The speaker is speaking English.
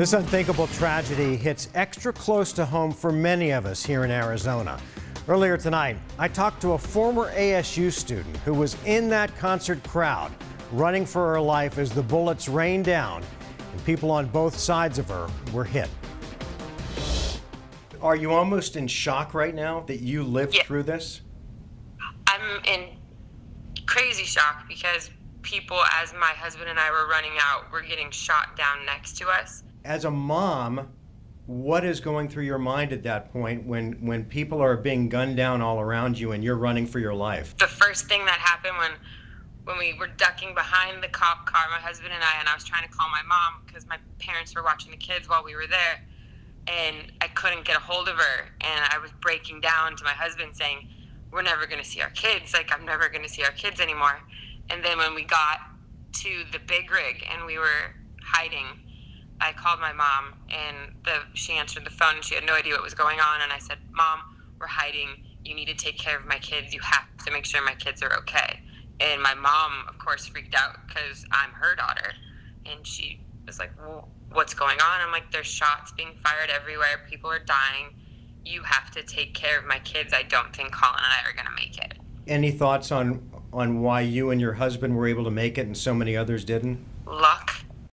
This unthinkable tragedy hits extra close to home for many of us here in Arizona. Earlier tonight, I talked to a former ASU student who was in that concert crowd, running for her life as the bullets rained down and people on both sides of her were hit. Are you almost in shock right now that you lived through this? I'm in crazy shock because people, as my husband and I were running out, were getting shot down next to us. As a mom, what is going through your mind at that point when people are being gunned down all around you and you're running for your life? The first thing that happened when we were ducking behind the cop car, my husband and I was trying to call my mom because my parents were watching the kids while we were there, and I couldn't get a hold of her, and I was breaking down to my husband saying, we're never going to see our kids. Like, I'm never going to see our kids anymore. And then when we got to the big rig and we were hiding, I called my mom, and she answered the phone, and she had no idea what was going on. And I said, Mom, we're hiding. You need to take care of my kids. You have to make sure my kids are okay. And my mom, of course, freaked out because I'm her daughter. And she was like, well, what's going on? I'm like, there's shots being fired everywhere. People are dying. You have to take care of my kids. I don't think Colin and I are going to make it. Any thoughts on why you and your husband were able to make it and so many others didn't? Luck.